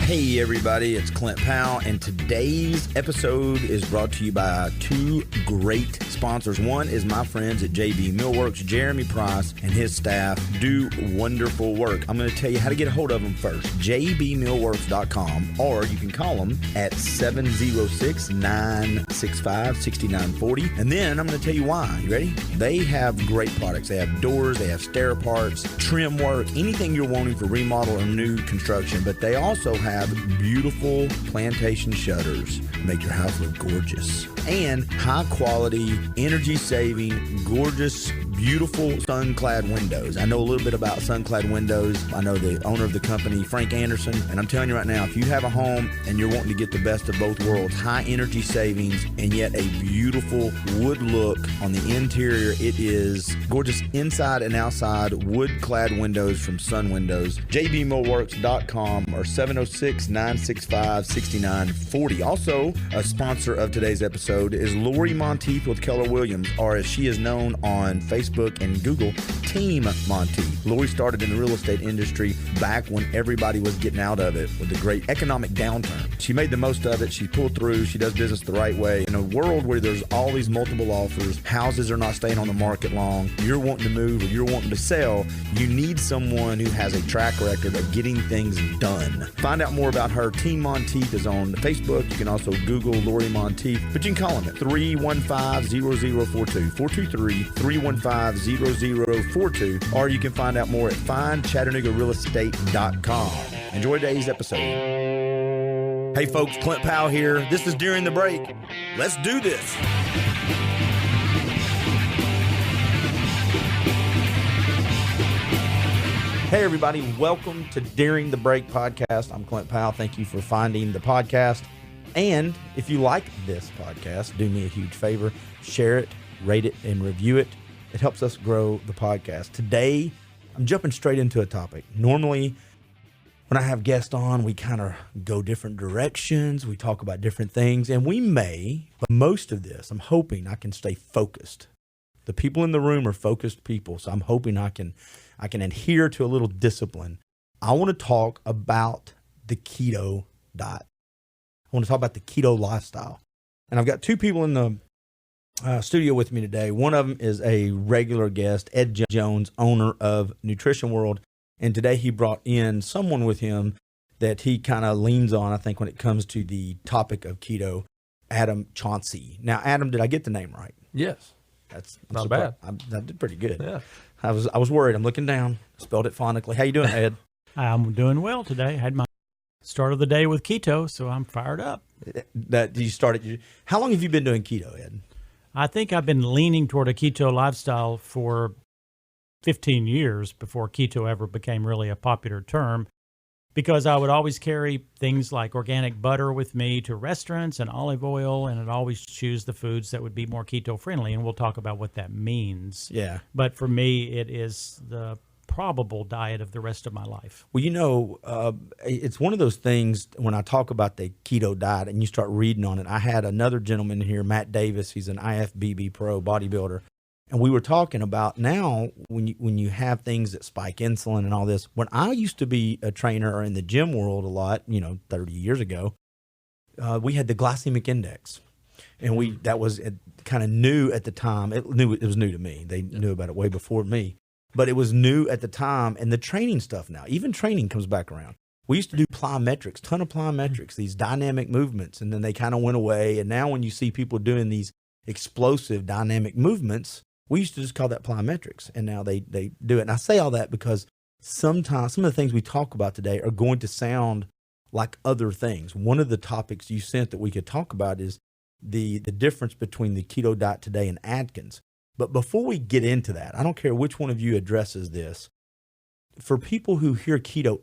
Hey everybody, it's Clint Powell, and today's episode is brought to you by two great sponsors. One is my friends at JB Millworks. Jeremy Price and his staff do wonderful work. I'm going to tell you how to get a hold of them first. jbmillworks.com, or you can call them at 706-965-6940. And then I'm going to tell you why. You ready? They have great products. They have doors, they have stair parts, trim work, anything you're wanting for remodel or new construction. But they also have beautiful plantation shutters. Make your house look gorgeous. And high quality, energy saving, gorgeous, beautiful sun-clad windows. I know a little bit about sun-clad windows. I know the owner of the company, Frank Anderson, and I'm telling you right now, if you have a home and you're wanting to get the best of both worlds, high energy savings and yet a beautiful wood look on the interior, it is gorgeous inside and outside wood-clad windows from Sun Windows. jbmillworks.com or 706-965-6940. Also, a sponsor of today's episode is Lori Monteith with Keller Williams, or as she is known on Facebook and Google, Team Monteith. Lori started in the real estate industry back when everybody was getting out of it with the great economic downturn. She made the most of it. She pulled through. She does business the right way. In a world where there's all these multiple offers, houses are not staying on the market long, you're wanting to move or you're wanting to sell, you need someone who has a track record of getting things done. Find out more about her. Team Monteith is on Facebook. You can also Google Lori Monteith, but you can call them at 315-0042, 423-315-0042, or you can find out more at findchattanoogarealestate.com. Enjoy today's episode. Hey folks, Clint Powell here. This is During the Break. Let's do this. Hey everybody, welcome to During the Break podcast. I'm Clint Powell. Thank you for finding the podcast. And if you like this podcast, do me a huge favor, share it, rate it, and review it. It helps us grow the podcast. Today, I'm jumping straight into a topic. Normally, when I have guests on, we kind of go different directions. We talk about different things, and we may, but most of this, I'm hoping I can stay focused. The people in the room are focused people, so I'm hoping I can adhere to a little discipline. I want to talk about the keto diet. I want to talk about the keto lifestyle. And I've got two people in the studio with me today. One of them is a regular guest, Ed Jones, owner of Nutrition World. And today he brought in someone with him that he kind of leans on, I think, when it comes to the topic of keto, Adam Chauncey. Now, Adam, did I get the name right? Yes. That's not bad. I did pretty good. Yeah. I was worried. I'm looking down. Spelled it phonetically. How you doing, Ed? I'm doing well today. I had my start of the day with keto, so I'm fired up. How long have you been doing keto, Ed? I think I've been leaning toward a keto lifestyle for 15 years before keto ever became really a popular term, because I would always carry things like organic butter with me to restaurants and olive oil, and I'd always choose the foods that would be more keto friendly, and we'll talk about what that means. Yeah. But for me, it is the probable diet of the rest of my life. Well, it's one of those things when I talk about the keto diet and you start reading on it. I had another gentleman here, Matt Davis. He's an IFBB pro bodybuilder. And we were talking about now when you have things that spike insulin and all this. When I used to be a trainer or in the gym world a lot, 30 years ago, we had the glycemic index. And that was kind of new at the time. It was new to me. They knew about it way before me. But it was new at the time, and the training stuff now, even training comes back around. We used to do plyometrics, ton of plyometrics, these dynamic movements, and then they kind of went away. And now when you see people doing these explosive dynamic movements, we used to just call that plyometrics, and now they do it. And I say all that because sometimes some of the things we talk about today are going to sound like other things. One of the topics you sent that we could talk about is the difference between the keto diet today and Atkins. But before we get into that, I don't care which one of you addresses this. For people who hear keto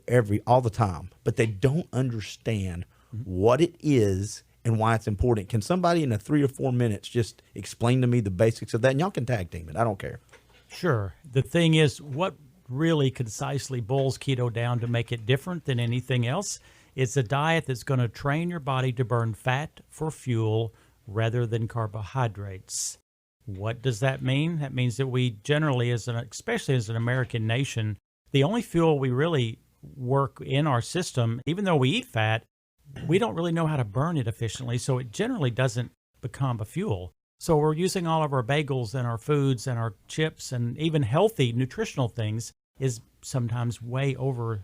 all the time, but they don't understand what it is and why it's important, can somebody in 3 or 4 minutes just explain to me the basics of that? And y'all can tag team it. I don't care. Sure. The thing is, what really concisely boils keto down to make it different than anything else, it's a diet that's going to train your body to burn fat for fuel rather than carbohydrates. What does that mean? That means that we generally, especially as an American nation, the only fuel we really work in our system. Even though we eat fat, we don't really know how to burn it efficiently, so it generally doesn't become a fuel. So we're using all of our bagels and our foods and our chips and even healthy nutritional things is sometimes way over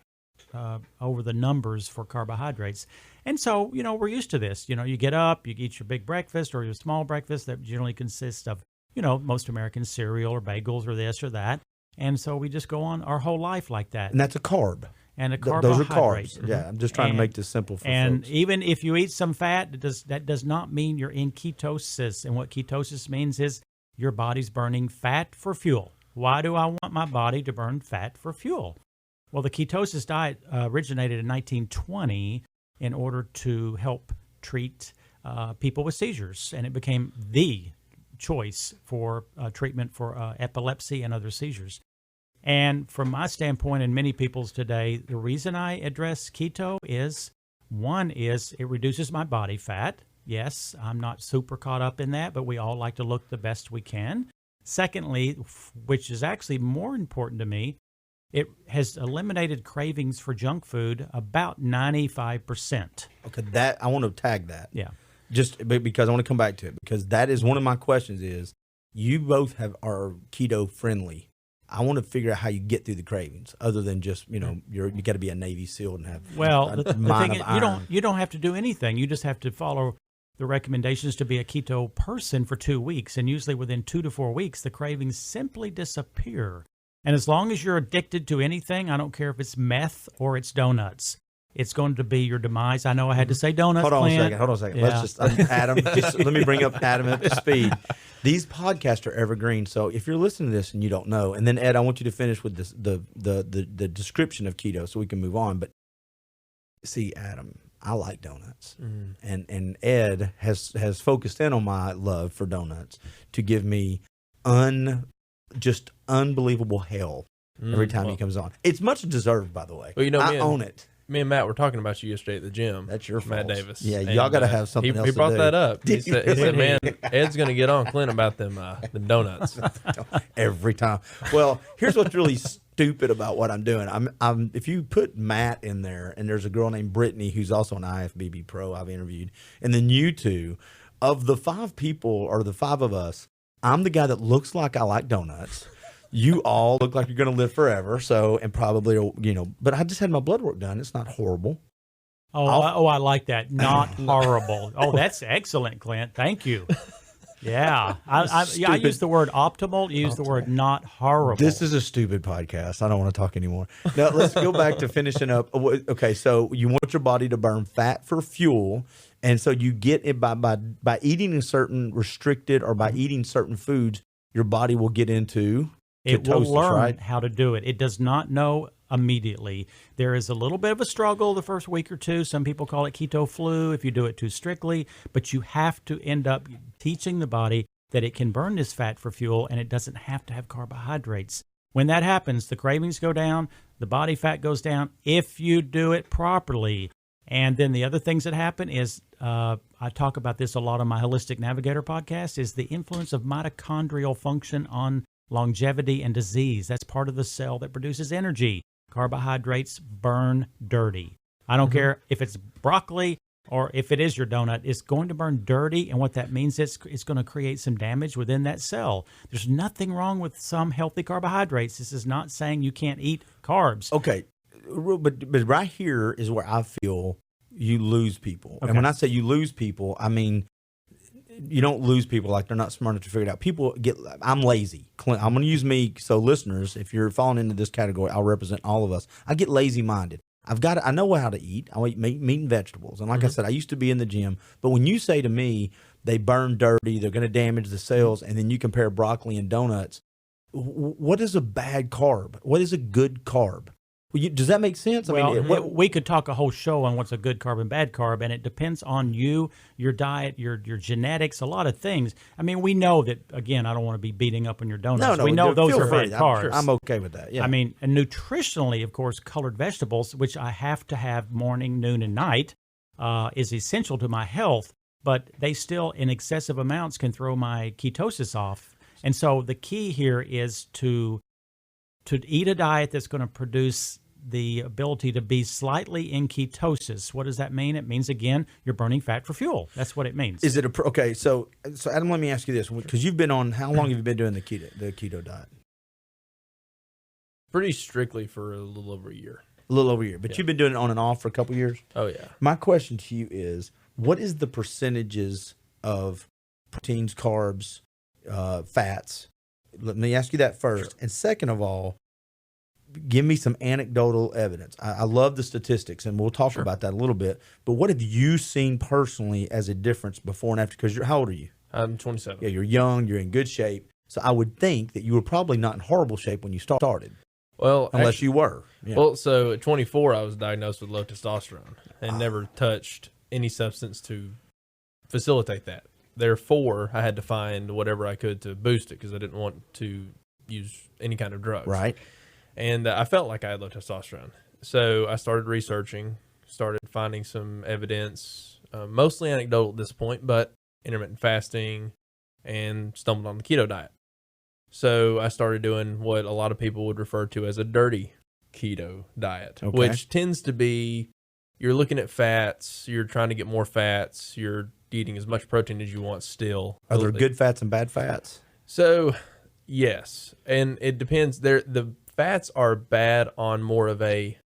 the numbers for carbohydrates. And so, we're used to this. You get up, you eat your big breakfast or your small breakfast that generally consists of, most Americans cereal or bagels or this or that. And so we just go on our whole life like that. And that's a carb. And a those are carbohydrate. carbs. Yeah, I'm just trying to make this simple for and folks. Even if you eat some fat, that does not mean you're in ketosis. And what ketosis means is your body's burning fat for fuel. Why do I want my body to burn fat for fuel? Well, the ketosis diet originated in 1920 in order to help treat people with seizures. And it became the choice for treatment for epilepsy and other seizures. And from my standpoint and many people's today, the reason I address keto is, one is it reduces my body fat. Yes, I'm not super caught up in that, but we all like to look the best we can. Secondly, which is actually more important to me, it has eliminated cravings for junk food about 95%. Okay, I want to tag that. Yeah. Just because I want to come back to it, because that is one of my questions is, you both are keto friendly. I want to figure out how you get through the cravings, other than just you got to be a Navy SEAL and have the thing is, you don't have to do anything. You just have to follow the recommendations to be a keto person for 2 weeks, and usually within 2 to 4 weeks, the cravings simply disappear. And as long as you're addicted to anything, I don't care if it's meth or it's donuts, it's going to be your demise. I know I had to say donuts. Hold on a second. Yeah. Let's just Adam. Let me bring up Adam up to speed. These podcasts are evergreen, so if you're listening to this and you don't know, and then Ed, I want you to finish with this, the description of keto, so we can move on. But see, Adam, I like donuts, and Ed has focused in on my love for donuts to give me just unbelievable hell every time he comes on. It's much deserved, by the way. Well, I own it. Me and Matt were talking about you yesterday at the gym. That's your fault. Matt Davis. Yeah, y'all got to have something else He brought to do. that up. He said, man, Ed's going to get on Clint about them donuts. Every time. Well, here's what's really stupid about what I'm doing. I'm if you put Matt in there, and there's a girl named Brittany who's also an IFBB pro I've interviewed, and then you two, of the 5 people, or the 5 of us, I'm the guy that looks like I like donuts. You all look like you're going to live forever, and probably, but I just had my blood work done. It's not horrible. I like that. Not horrible. Oh, that's excellent, Clint. Thank you. Yeah. I use the word optimal. You use the word not horrible. This is a stupid podcast. I don't want to talk anymore. Now, let's go back to finishing up. Okay, so you want your body to burn fat for fuel, and so you get it by eating a certain restricted, or by eating certain foods, your body will get into it will ketosis, learn right? how to do it. It does not know immediately. There is a little bit of a struggle the first week or two. Some people call it keto flu if you do it too strictly, but you have to end up teaching the body that it can burn this fat for fuel, and it doesn't have to have carbohydrates. When that happens, the cravings go down, the body fat goes down if you do it properly. And then the other things that happen is, I talk about this a lot on my Holistic Navigator podcast, is the influence of mitochondrial function on longevity and disease. That's part of the cell that produces energy. Carbohydrates burn dirty. I don't care if it's broccoli or if it is your donut, it's going to burn dirty. And what that means is it's going to create some damage within that cell. There's nothing wrong with some healthy carbohydrates. This is not saying you can't eat carbs. Okay, but right here is where I feel you lose people. Okay. And when I say you lose people, I mean, you don't lose people like they're not smart enough to figure it out. I'm lazy. I'm going to use me. So listeners, if you're falling into this category, I'll represent all of us. I get lazy minded. I know how to eat. I eat meat and vegetables. And like I said, I used to be in the gym, but when you say to me, they burn dirty, they're going to damage the cells, and then you compare broccoli and donuts, what is a bad carb? What is a good carb? Does that make sense? We could talk a whole show on what's a good carb and bad carb, and it depends on you, your diet, your genetics, a lot of things. I mean, we know that, again, I don't want to be beating up on your donuts. No, we know those are bad carbs. I'm okay with that, yeah. I mean, and nutritionally, of course, colored vegetables, which I have to have morning, noon, and night, is essential to my health, but they still, in excessive amounts, can throw my ketosis off. And so the key here is to eat a diet that's going to produce the ability to be slightly in ketosis. What does that mean? It means, again, you're burning fat for fuel. That's what it means. Is it okay? So Adam, let me ask you this, because you've been on. How long have you been doing the keto diet? Pretty strictly for a little over a year. A little over a year, but you've been doing it on and off for a couple years. Oh yeah. My question to you is, what is the percentages of proteins, carbs, fats? Let me ask you that first. Sure. And second of all, give me some anecdotal evidence. I love the statistics, and we'll talk about that a little bit. But what have you seen personally as a difference before and after? Because how old are you? I'm 27. Yeah, you're young. You're in good shape. So I would think that you were probably not in horrible shape when you started. Well, unless actually, you were. Yeah. Well, so at 24, I was diagnosed with low testosterone and never touched any substance to facilitate that. Therefore, I had to find whatever I could to boost it because I didn't want to use any kind of drugs. Right. And I felt like I had low testosterone. So I started researching, started finding some evidence, mostly anecdotal at this point, but intermittent fasting, and stumbled on the keto diet. So I started doing what a lot of people would refer to as a dirty keto diet, which tends to be you're looking at fats, you're trying to get more fats, you're eating as much protein as you want still. Are there good fats and bad fats? So, yes. And it depends. The fats are bad on more of a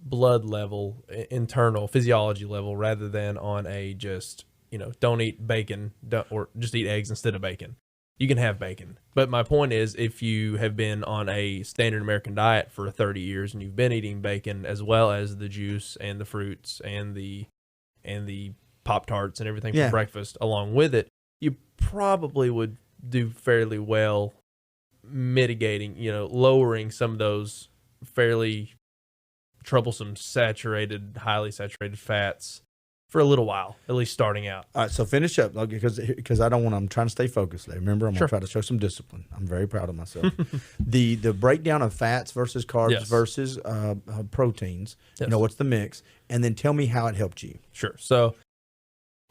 blood level, internal physiology level, rather than on a just, don't eat bacon or just eat eggs instead of bacon. You can have bacon. But my point is, if you have been on a standard American diet for 30 years and you've been eating bacon as well as the juice and the fruits and the Pop-Tarts and everything for breakfast along with it, you probably would do fairly well mitigating, lowering some of those fairly troublesome highly saturated fats for a little while, at least starting out. All right, so finish up because I don't want. I'm trying to stay focused. Remember, I'm going to try to show some discipline. I'm very proud of myself. the breakdown of fats versus carbs versus proteins. Yes. What's the mix, and then tell me how it helped you. Sure. So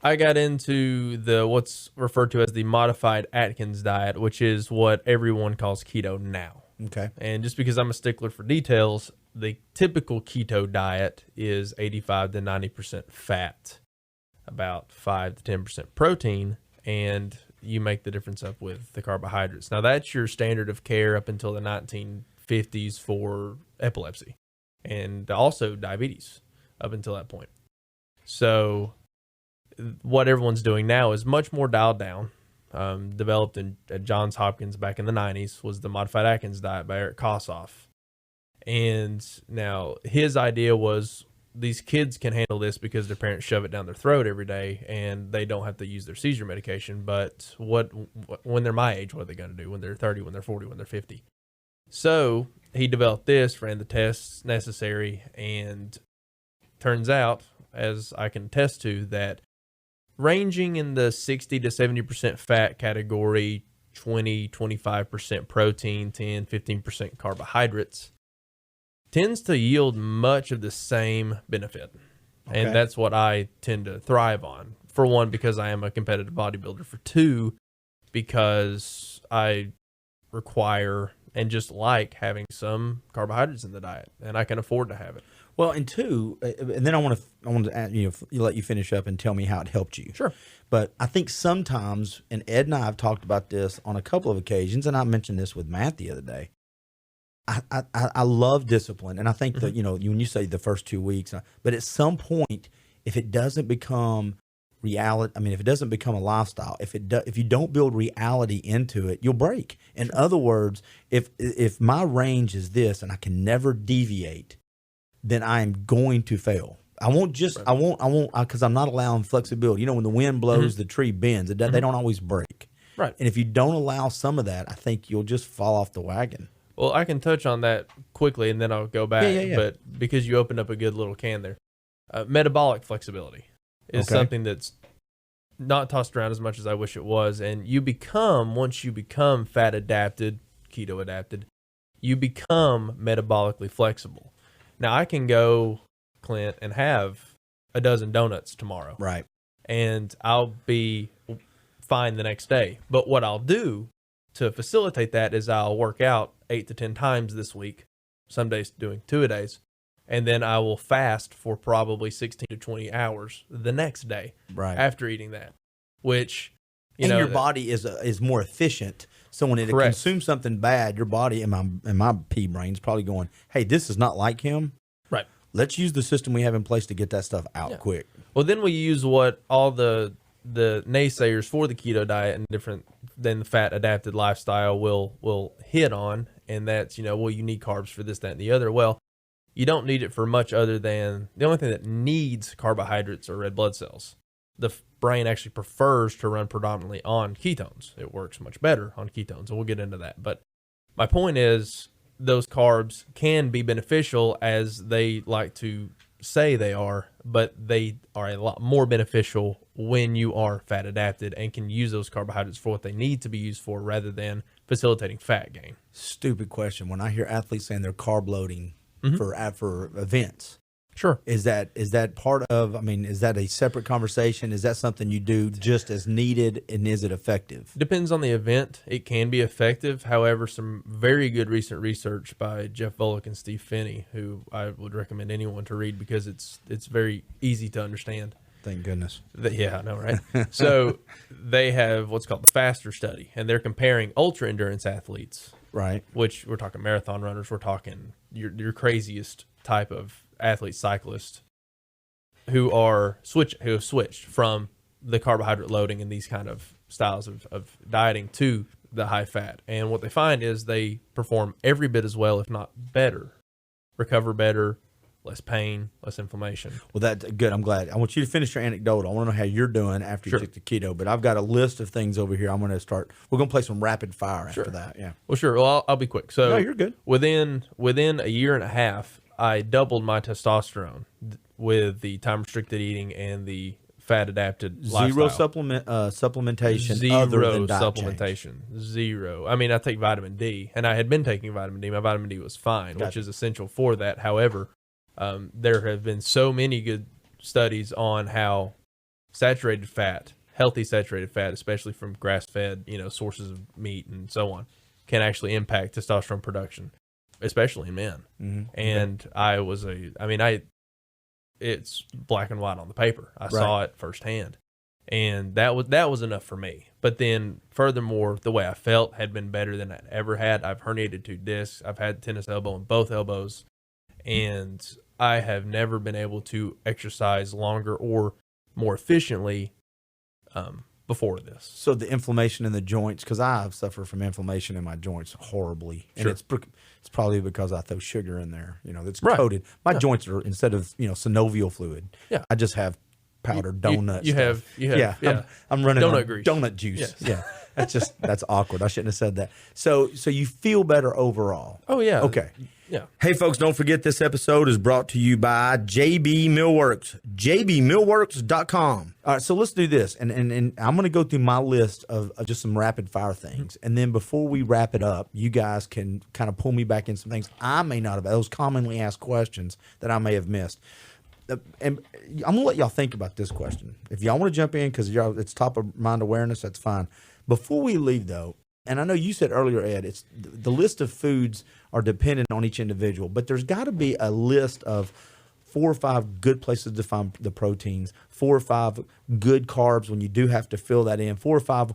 I got into what's referred to as the modified Atkins diet, which is what everyone calls keto now. Okay. And just because I'm a stickler for details, the typical keto diet is 85 to 90% fat, about 5 to 10% protein, and you make the difference up with the carbohydrates. Now, that's your standard of care up until the 1950s for epilepsy and also diabetes up until that point. So what everyone's doing now is much more dialed down. Developed at Johns Hopkins back in the 90s was the modified Atkins diet by Eric Kossoff. And now his idea was these kids can handle this because their parents shove it down their throat every day and they don't have to use their seizure medication. But when they're my age, what are they going to do when they're 30, when they're 40, when they're 50? So he developed this, ran the tests necessary, and turns out, as I can attest to, that ranging in the 60 to 70% fat category, 20-25% protein, 10-15% carbohydrates, tends to yield much of the same benefit. Okay. And that's what I tend to thrive on. For one, because I am a competitive bodybuilder. For two, because I require and just like having some carbohydrates in the diet, and I can afford to have it. Well, and two, and then I want to let you finish up and tell me how it helped you. Sure. But I think sometimes, and Ed and I have talked about this on a couple of occasions, and I mentioned this with Matt the other day. I love discipline, and I think that when you say the first 2 weeks, but at some point, if it doesn't become reality, if it doesn't become a lifestyle, if you don't build reality into it, you'll break. In other words, if my range is this and I can never deviate, then I am going to fail. I won't because I'm not allowing flexibility. When the wind blows, the tree bends. They don't always break. Right. And if you don't allow some of that, I think you'll just fall off the wagon. Well, I can touch on that quickly, and then I'll go back. Yeah. But because you opened up a good little can there, metabolic flexibility is something that's not tossed around as much as I wish it was. And once you become fat adapted, keto adapted, you become metabolically flexible. Now, I can go, Clint, and have a dozen donuts tomorrow. Right. And I'll be fine the next day. But what I'll do to facilitate that is I'll work out 8 to 10 times this week, some days doing 2 a days, and then I will fast for probably 16 to 20 hours the next day after eating that, which, you know, your body is more efficient. So when it consumes something bad, your body and my pea brain is probably going, hey, this is not like him. Right. Let's use the system we have in place to get that stuff out quick. Well, then we use what all the naysayers for the keto diet and different than the fat adapted lifestyle will hit on, and that's, you know, well, you need carbs for this, that, and the other. Well, you don't need it for much other than the only thing that needs carbohydrates are red blood cells. The brain actually prefers to run predominantly on ketones. It works much better on ketones, and we'll get into that. But my point is, those carbs can be beneficial as they like to say they are, but they are a lot more beneficial when you are fat adapted and can use those carbohydrates for what they need to be used for rather than facilitating fat gain. Stupid question. When I hear athletes saying they're carb loading for events, sure, is that part of, I mean, is that a separate conversation? Is that something you do just as needed, and is it effective? Depends on the event. It can be effective. However, some very good recent research by Jeff Volek and Steve Finney, who I would recommend anyone to read because it's very easy to understand. Thank goodness. Yeah, I know, right? So they have what's called the FASTER study, and they're comparing ultra endurance athletes, right? Which we're talking marathon runners, we're talking your craziest type of athlete, cyclist, who have switched from the carbohydrate loading and these kind of styles of dieting to the high fat. And what they find is they perform every bit as well, if not better, recover better, less pain, less inflammation. Well, that's good. I'm glad. I want you to finish your anecdote. I want to know how you're doing after you took the keto, but I've got a list of things over here. I'm going to start. We're going to play some rapid fire after that. Yeah. Well, sure. Well, I'll be quick. So no, you're good. Within a year and a half, I doubled my testosterone with the time restricted eating and the fat adapted lifestyle. Supplementation. Zero other than diet supplementation. Change. Zero. I mean, I take vitamin D, and I had been taking vitamin D. My vitamin D was fine, which is essential for that. However, there have been so many good studies on how saturated fat, healthy saturated fat, especially from grass-fed, sources of meat and so on, can actually impact testosterone production, especially in men. Mm-hmm. And it's black and white on the paper. I saw it firsthand, and that was enough for me. But then, furthermore, the way I felt had been better than I'd ever had. I've herniated 2 discs. I've had tennis elbow in both elbows, and I have never been able to exercise longer or more efficiently before this. So the inflammation in the joints, because I suffer from inflammation in my joints horribly, and it's probably because I throw sugar in there. That's coated. My joints are, instead of synovial fluid. Yeah, I just have powdered donuts. I'm running donut grease, donut juice. Yes. Yeah, that's awkward. I shouldn't have said that. So you feel better overall. Oh yeah. Okay. Yeah. Hey, folks, don't forget this episode is brought to you by JB Millworks, jbmillworks.com. All right, so let's do this. And I'm going to go through my list of just some rapid fire things. And then before we wrap it up, you guys can kind of pull me back in some things I may not have, those commonly asked questions that I may have missed. And I'm going to let y'all think about this question. If y'all want to jump in, because it's top of mind awareness, that's fine. Before we leave, though, and I know you said earlier, Ed, it's the list of foods are dependent on each individual, but there's got to be a list of 4 or 5 good places to find the proteins, 4 or 5 good carbs when you do have to fill that in, 4 or 5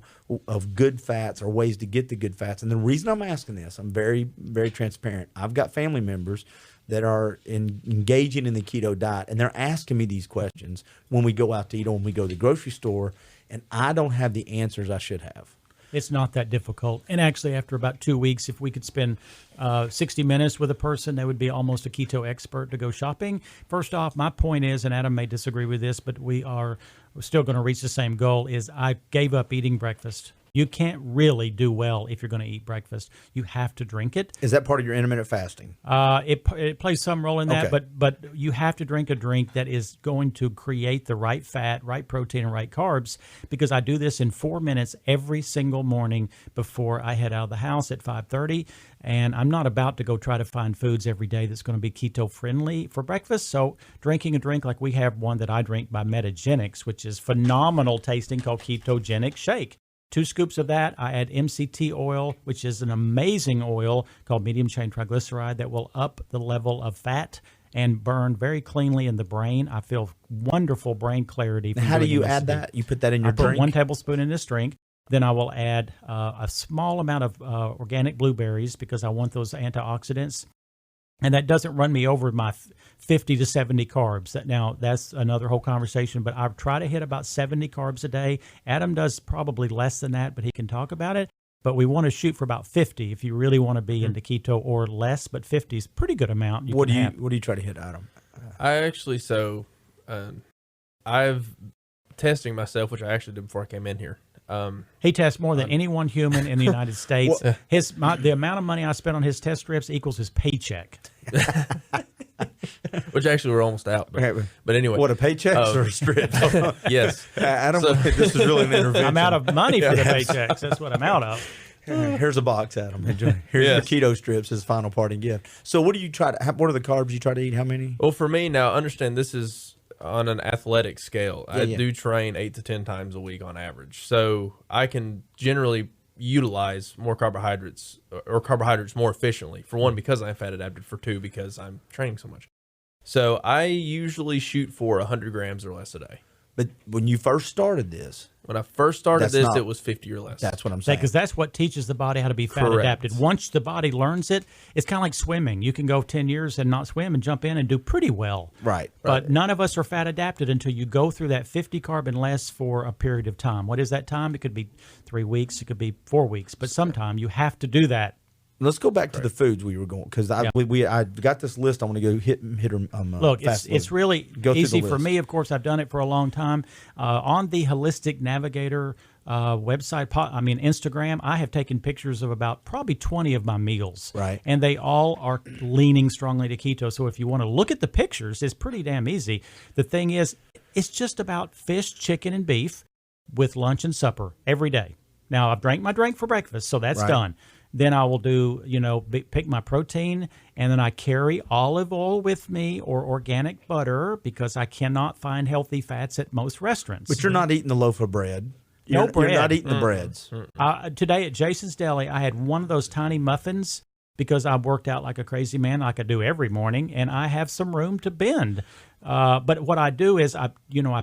of good fats or ways to get the good fats. And the reason I'm asking this, I'm very, very transparent. I've got family members that are engaging in the keto diet, and they're asking me these questions when we go out to eat or when we go to the grocery store, and I don't have the answers I should have. It's not that difficult. And actually, after about 2 weeks, if we could spend 60 minutes with a person, they would be almost a keto expert to go shopping. First off, my point is, and Adam may disagree with this, but we're still going to reach the same goal, is I gave up eating breakfast. You can't really do well if you're going to eat breakfast. You have to drink it. Is that part of your intermittent fasting? It plays some role in that, okay. but you have to drink a drink that is going to create the right fat, right protein, and right carbs, because I do this in 4 minutes every single morning before I head out of the house at 5:30, and I'm not about to go try to find foods every day that's going to be keto friendly for breakfast. So drinking a drink like we have one that I drink by Metagenics, which is phenomenal tasting, called Ketogenic Shake. 2 scoops of that. I add MCT oil, which is an amazing oil called medium chain triglyceride that will up the level of fat and burn very cleanly in the brain. I feel wonderful brain clarity. How do you add that? You put that in your I put drink? 1 tablespoon in this drink. Then I will add a small amount of organic blueberries because I want those antioxidants. And that doesn't run me over my 50 to 70 carbs. That's another whole conversation, but I try to hit about 70 carbs a day. Adam does probably less than that, but he can talk about it. But we want to shoot for about 50 if you really want to be into keto, or less, but 50 is a pretty good amount. What do you try to hit, Adam? I've testing myself, which I actually did before I came in here. He tests more than any one human in the United States. The amount of money I spent on his test strips equals his paycheck. Which actually we're almost out. But anyway. What, a paychecks or strips? Yes. Adam, this is really an intervention. I'm out of money for the paychecks. That's what I'm out of. Here's a box, Adam. Enjoy. Here's your keto strips, his final parting gift. So what do you try to, what are the carbs you try to eat? How many? Well, for me now, understand this is on an athletic scale. I do train 8 to 10 times a week on average. So I can generally utilize more carbohydrates more efficiently. For one, because I'm fat adapted. For two, because I'm training so much. So I usually shoot for 100 grams or less a day. But when you first started this, when I first started it was 50 or less. That's what I'm saying. Because that's what teaches the body how to be fat adapted. Once the body learns it, it's kind of like swimming. You can go 10 years and not swim and jump in and do pretty well. Right. But none of us are fat adapted until you go through that 50 carb and less for a period of time. What is that time? It could be 3 weeks. It could be 4 weeks. But sometime you have to do that. Let's go back to the foods we were going, because I got this list. I want to go hit them. Look, it's really easy for me. Of course, I've done it for a long time. On the Holistic Navigator website, Instagram, I have taken pictures of about probably 20 of my meals. Right. And they all are leaning strongly to keto. So if you want to look at the pictures, it's pretty damn easy. The thing is, it's just about fish, chicken, and beef with lunch and supper every day. Now, I've drank my drink for breakfast, so that's done. Then I will do, pick my protein, and then I carry olive oil with me or organic butter because I cannot find healthy fats at most restaurants. But you're not eating the loaf of bread. No bread. You're not eating the breads. Today at Jason's Deli, I had one of those tiny muffins because I worked out like a crazy man, like I do every morning, and I have some room to bend. But what I do is I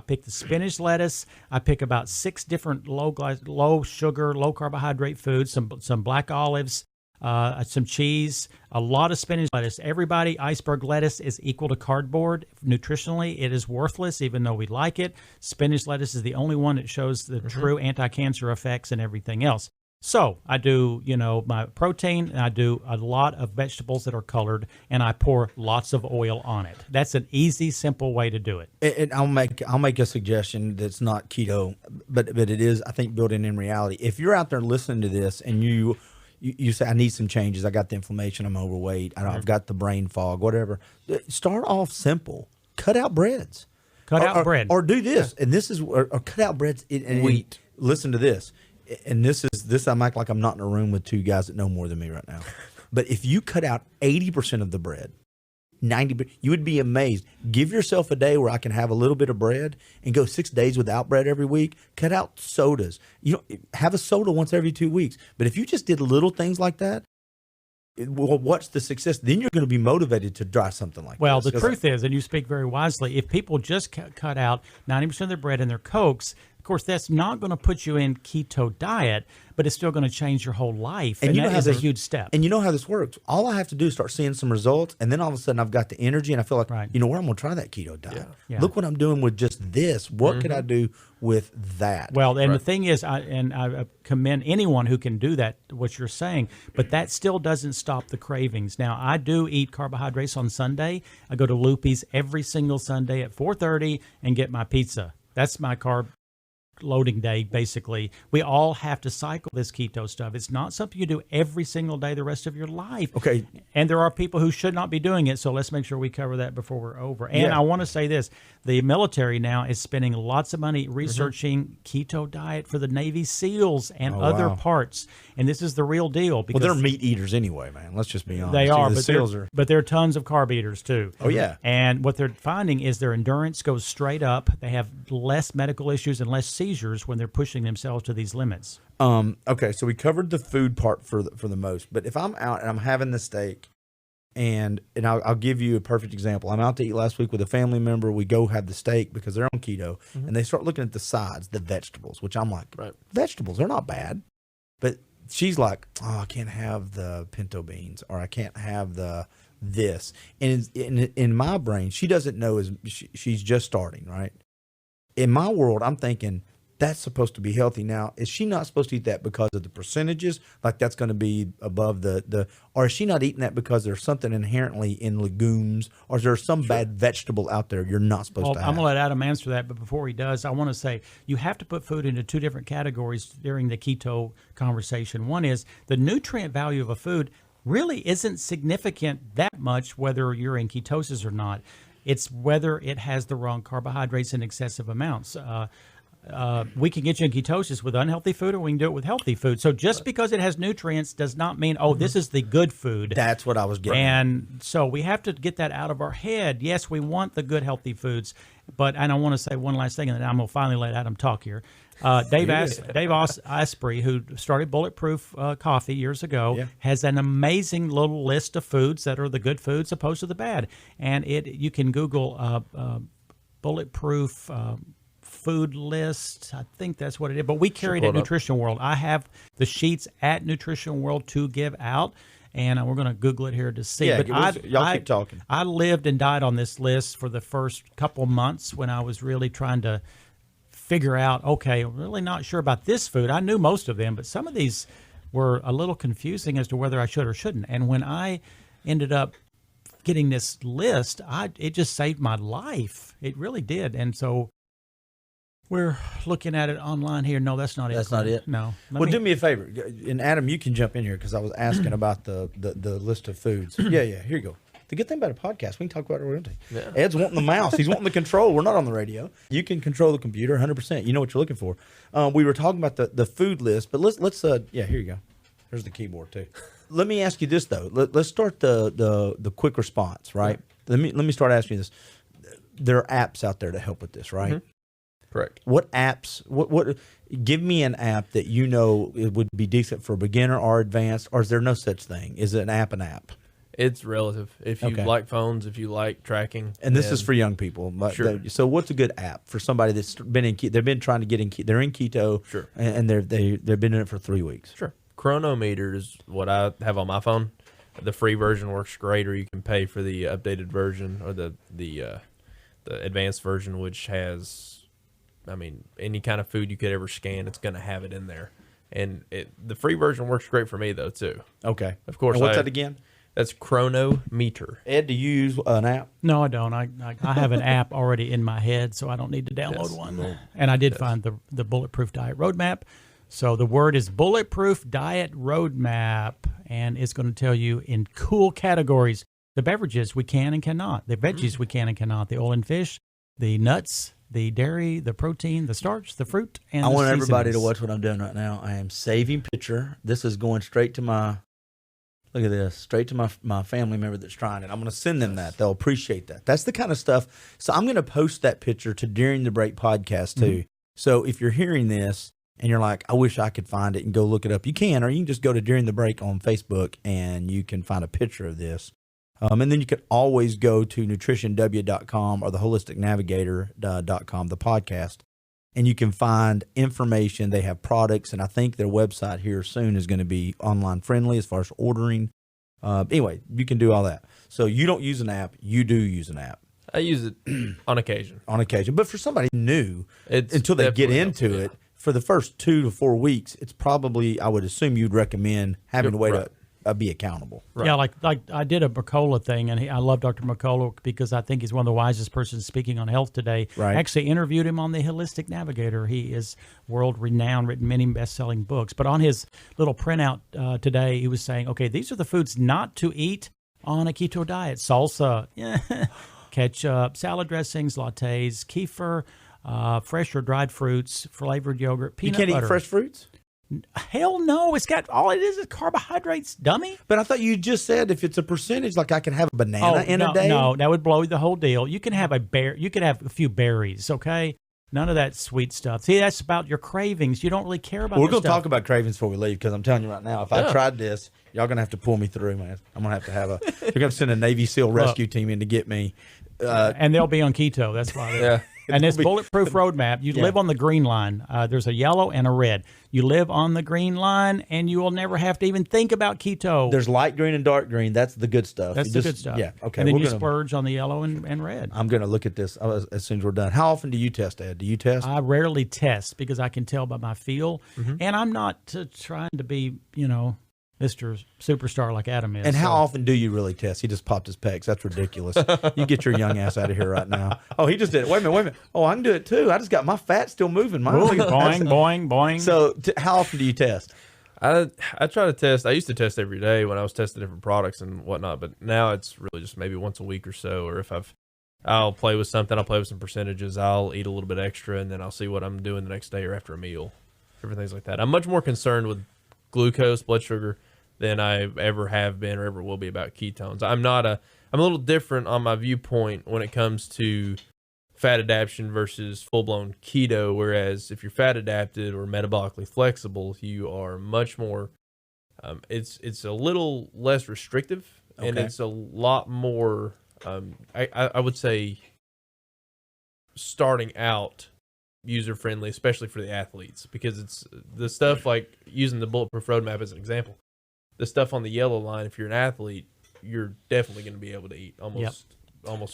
pick the spinach lettuce. I pick about 6 different low sugar, low carbohydrate foods, some black olives, some cheese, a lot of spinach lettuce. Everybody, iceberg lettuce is equal to cardboard. Nutritionally, it is worthless, even though we like it. Spinach lettuce is the only one that shows the true anti-cancer effects and everything else. So I do, my protein, and I do a lot of vegetables that are colored, and I pour lots of oil on it. That's an easy, simple way to do it. And I'll make a suggestion that's not keto, but it is, I think, built in reality. If you're out there listening to this and you say, I need some changes, I got the inflammation, I'm overweight, I've got the brain fog, whatever. Start off simple. Cut out breads. Cut out bread. Or do this, and this is, or cut out breads. And wheat. Listen to this. And this I'm acting like I'm not in a room with 2 guys that know more than me right now. But if you cut out 80% of the bread, 90%, you would be amazed. Give yourself a day where I can have a little bit of bread and go 6 days without bread every week. Cut out sodas. Have a soda once every 2 weeks. But if you just did little things like that, what's the success? Then you're going to be motivated to try something like Well, this. the truth is, and you speak very wisely, if people just cut out 90% of their bread and their Cokes, of course, that's not going to put you in keto diet, but it's still going to change your whole life. And that is a huge step. And you know how this works. All I have to do is start seeing some results, and then all of a sudden I've got the energy, and I feel like, you know what, I'm going to try that keto diet. Yeah. Look what I'm doing with just this. What could I do with that? Well, and the thing is, I commend anyone who can do that, what you're saying, but that still doesn't stop the cravings. Now, I do eat carbohydrates on Sunday. I go to Loopy's every single Sunday at 4:30 and get my pizza. That's my carb loading day, basically. We all have to cycle this keto stuff. It's not something you do every single day the rest of your life. Okay. And there are people who should not be doing it, so let's make sure we cover that before we're over. And I want to say this. The military now is spending lots of money researching keto diet for the Navy SEALs and other parts. And this is the real deal. Because they're meat eaters anyway, man. Let's just be honest. They are, SEALs but they're tons of carb eaters too. Oh, yeah. And what they're finding is their endurance goes straight up. They have less medical issues and less seizures when they're pushing themselves to these limits. Okay, so we covered the food part for the most. But if I'm out and I'm having the steak, And I'll give you a perfect example. I'm out to eat last week with a family member. We go have the steak because they're on keto, and they start looking at the sides, the vegetables, which I'm like, vegetables, they're not bad. But she's like, oh, I can't have the pinto beans, or I can't have this. And in my brain, she doesn't know, she's just starting, right? In my world, I'm thinking, that's supposed to be healthy. Now, is she not supposed to eat that because of the percentages? Like that's going to be above or is she not eating that because there's something inherently in legumes, or is there some bad vegetable out there you're not supposed to have? I'm going to let Adam answer that, but before he does, I want to say you have to put food into two different categories during the keto conversation. One is the nutrient value of a food really isn't significant that much whether you're in ketosis or not. It's whether it has the wrong carbohydrates in excessive amounts. We can get you in ketosis with unhealthy food, or we can do it with healthy food. So just because it has nutrients does not mean, this is the good food. That's what I was getting at. And so we have to get that out of our head. Yes, we want the good, healthy foods. And I want to say one last thing, and then I'm going to finally let Adam talk here. Dave Asprey, who started Bulletproof Coffee years ago, has an amazing little list of foods that are the good foods opposed to the bad. And you can Google Bulletproof food list. I think that's what it is. But we carry it at Nutrition World. I have the sheets at Nutrition World to give out, and we're going to Google it here to see. Yeah, but y'all keep talking. I lived and died on this list for the first couple months when I was really trying to figure out, okay, I'm really not sure about this food. I knew most of them, but some of these were a little confusing as to whether I should or shouldn't. And when I ended up getting this list, it just saved my life. It really did. And so we're looking at it online here. No, that's not it. That's not it? No. Do me a favor. And Adam, you can jump in here because I was asking about the list of foods. Yeah, here you go. The good thing about a podcast, we can talk about it wherever. Yeah. Ed's wanting the mouse. He's wanting the control. We're not on the radio. You can control the computer 100%. You know what you're looking for. We were talking about the food list, but let's here you go. There's the keyboard too. Let me ask you this though. Let's start the quick response, right? Let me start asking you this. There are apps out there to help with this, right? Mm-hmm. Correct. What apps? What? Give me an app that you know it would be decent for beginner or advanced, or is there no such thing? Is it an app? It's relative. If you like phones, if you like tracking, and this is for young people. Sure. So what's a good app for somebody that's been in? They've been trying to get in. They're in keto. Sure. And they've been in it for 3 weeks. Sure. Chronometer is what I have on my phone. The free version works great, or you can pay for the updated version or the advanced version, which has, any kind of food you could ever scan, it's going to have it in there. And the free version works great for me, though, too. Okay. Of course. And what's that again? That's Chronometer. Ed, do you use an app? No, I don't. I have an app already in my head, so I don't need to download one. And I did find the Bulletproof Diet Roadmap. So the word is Bulletproof Diet Roadmap, and it's going to tell you in cool categories the beverages we can and cannot, the veggies we can and cannot, the oil and fish, the nuts, the dairy, the protein, the starch, the fruit, and I want everybody to watch what I'm doing right now. I am saving picture. This is going straight to look at this, straight to my family member that's trying it. I'm going to send them that. They'll appreciate that. That's the kind of stuff. So I'm going to post that picture to During the Break podcast too. Mm-hmm. So if you're hearing this and you're like, I wish I could find it and go look it up, you can, or you can just go to During the Break on Facebook and you can find a picture of this. And then you can always go to nutritionw.com or the holisticnavigator.com, the podcast, and you can find information. They have products, and I think their website here soon is going to be online friendly as far as ordering. Anyway, you can do all that. So you don't use an app. You do use an app. I use it on occasion. On occasion. But for somebody new, until they get into it, for the first 2 to 4 weeks, it's probably, I would assume you'd recommend having a way to be accountable. Right. Yeah, like I did a Mercola thing, and I love Dr. Mercola because I think he's one of the wisest persons speaking on health today. Right. I actually interviewed him on the Holistic Navigator. He is world-renowned, written many best-selling books. But on his little printout today, he was saying, okay, these are the foods not to eat on a keto diet. Salsa, ketchup, salad dressings, lattes, kefir, fresh or dried fruits, flavored yogurt, peanut butter. You can't eat fresh fruits? Hell no. It's got all it is carbohydrates, dummy. But I thought you just said if it's a percentage, like I can have a banana in a day. No, that would blow the whole deal. You can have you could have a few berries, okay? None of that sweet stuff. See, that's about your cravings. You don't really care about. We're that going to stuff. talk about cravings before we leave, because I'm telling you right now, if I tried this, y'all going to have to pull me through, man. I'm going to have you're going to send a Navy SEAL rescue team in to get me. And they'll be on keto. That's why. Yeah. And this bulletproof roadmap, you live on the green line. There's a yellow and a red. You live on the green line, and you will never have to even think about keto. There's light green and dark green. That's the good stuff. That's the good stuff. Yeah, okay. And then you splurge on the yellow and red. I'm going to look at this as soon as we're done. How often do you test, Ed? Do you test? I rarely test because I can tell by my feel. And I'm not trying to be, Mr. Superstar like Adam is. And how often do you really test? He just popped his pecs. That's ridiculous. You get your young ass out of here right now. Oh, he just did it. Wait a minute. Oh, I can do it too. I just got my fat still moving. Boing, boing, boing. So how often do you test? I try to test. I used to test every day when I was testing different products and whatnot, but now it's really just maybe once a week or so. Or if I'll play with something, I'll play with some percentages. I'll eat a little bit extra, and then I'll see what I'm doing the next day or after a meal, different things like that. I'm much more concerned with glucose, blood sugar, than I ever have been or ever will be about ketones. I'm a little different on my viewpoint when it comes to fat adaptation versus full-blown keto, whereas if you're fat adapted or metabolically flexible, you are much more, it's a little less restrictive, and it's a lot more, I would say, starting out user-friendly, especially for the athletes, because it's the stuff like using the Bulletproof Roadmap as an example. The stuff on the yellow line, if you're an athlete, you're definitely going to be able to eat almost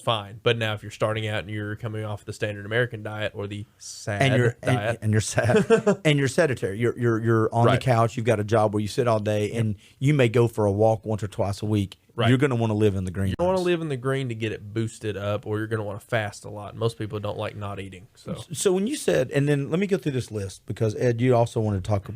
fine. But now if you're starting out and you're coming off the standard American diet or the SAD diet. And you're sad and you're sedentary. You're on the couch, you've got a job where you sit all day, and you may go for a walk once or twice a week. Right. You're going to want to live in the green. You want to live in the green to get it boosted up, or you're going to want to fast a lot. Most people don't like not eating. So when you said, and then let me go through this list, because Ed, you also want to talk,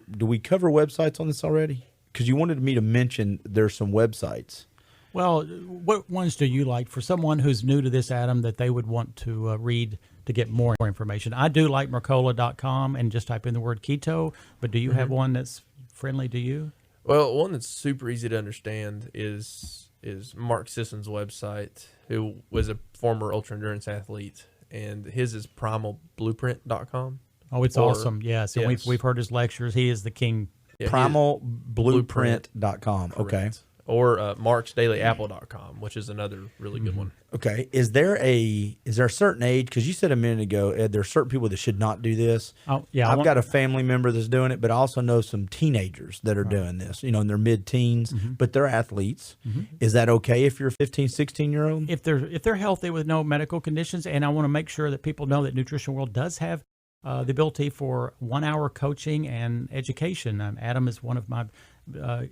do we cover websites on this already? Because you wanted me to mention there's some websites. Well, what ones do you like for someone who's new to this, Adam, that they would want to read to get more information? I do like Mercola.com and just type in the word keto, but do you have one that's friendly to you? Well, one that's super easy to understand is Mark Sisson's website, who was a former ultra-endurance athlete, and his is primalblueprint.com. Oh, it's awesome. Yes, and we've heard his lectures. He is the king. Yeah, primalblueprint.com. Okay. Or marksdailyapple.com, which is another really good one. Okay. Is there a certain age? Because you said a minute ago, Ed, there are certain people that should not do this. Oh, yeah. I've got a family member that's doing it, but I also know some teenagers that are doing this, in their mid-teens, but they're athletes. Is that okay if you're a 15, 16-year-old? If they're healthy with no medical conditions, and I want to make sure that people know that Nutrition World does have the ability for 1 hour coaching and education. Adam is one of my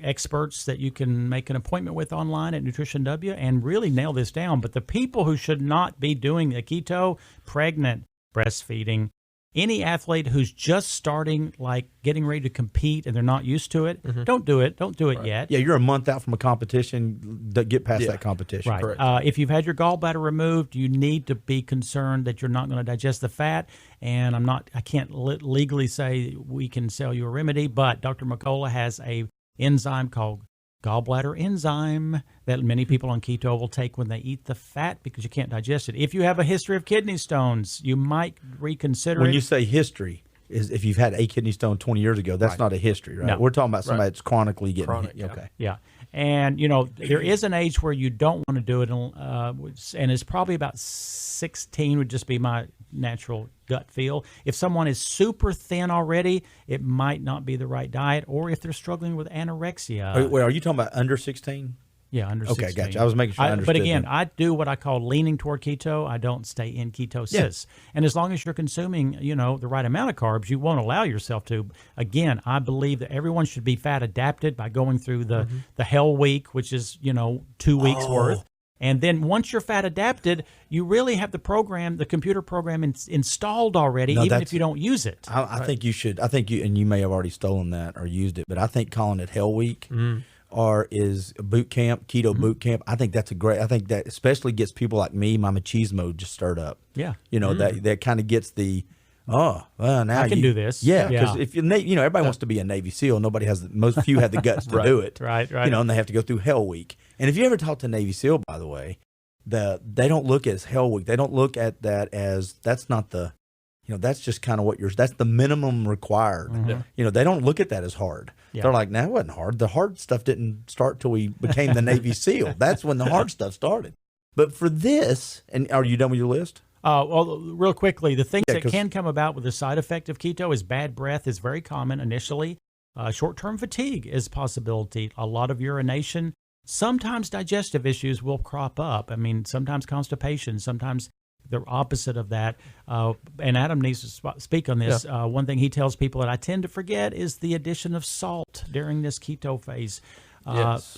experts that you can make an appointment with online at Nutrition W and really nail this down. But the people who should not be doing the keto, pregnant, breastfeeding, any athlete who's just starting, like getting ready to compete and they're not used to it, don't do it. Don't do it yet. Yeah, you're a month out from a competition. Get past that competition. Right. If you've had your gallbladder removed, you need to be concerned that you're not going to digest the fat. And I can't legally say we can sell you a remedy, but Dr. Mercola has a enzyme called gallbladder enzyme that many people on keto will take when they eat the fat because you can't digest it. If you have a history of kidney stones, you might reconsider When you say history, is if you've had a kidney stone 20 years ago, that's not a history, right? No. We're talking about somebody that's chronically getting hit. Okay. Yeah. And, there is an age where you don't want to do it, and it's probably about 16 would just be my natural gut feel. If someone is super thin already, it might not be the right diet, or if they're struggling with anorexia. Wait, are you talking about under 16? Yeah, under 16. Okay, gotcha. I was making sure I understood. But again, I do what I call leaning toward keto. I don't stay in ketosis. Yeah. And as long as you're consuming, the right amount of carbs, you won't allow yourself to. Again, I believe that everyone should be fat adapted by going through the Hell Week, which is, 2 weeks worth. And then once you're fat adapted, you really have the computer program installed already, even if you don't use it. I think you should. I think and you may have already stolen that or used it, but I think calling it Hell Week is a boot camp, keto boot camp. I think that's I think that especially gets people like me, my machismo just stirred up. Yeah. That kind of gets the, now I can do this. Yeah. Because if everybody wants to be a Navy SEAL, most few have the guts to do it. Right. And they have to go through Hell Week. And if you ever talk to Navy SEAL, by the way, they don't look at Hell Week. They don't look at that as, that's not the that's just kind of that's the minimum required. Yeah. They don't look at that as hard. Yeah. They're like, no, it wasn't hard. The hard stuff didn't start till we became the Navy SEAL. That's when the hard stuff started. But for this, and are you done with your list? Well, real quickly, the things Yeah, that 'cause- can come about with the side effect of keto is bad breath is very common initially. Short-term fatigue is a possibility. A lot of urination. Sometimes digestive issues will crop up. I mean, sometimes constipation, sometimes the opposite of that. And Adam needs to speak on this. One thing he tells people that I tend to forget is the addition of salt during this keto phase. Yes.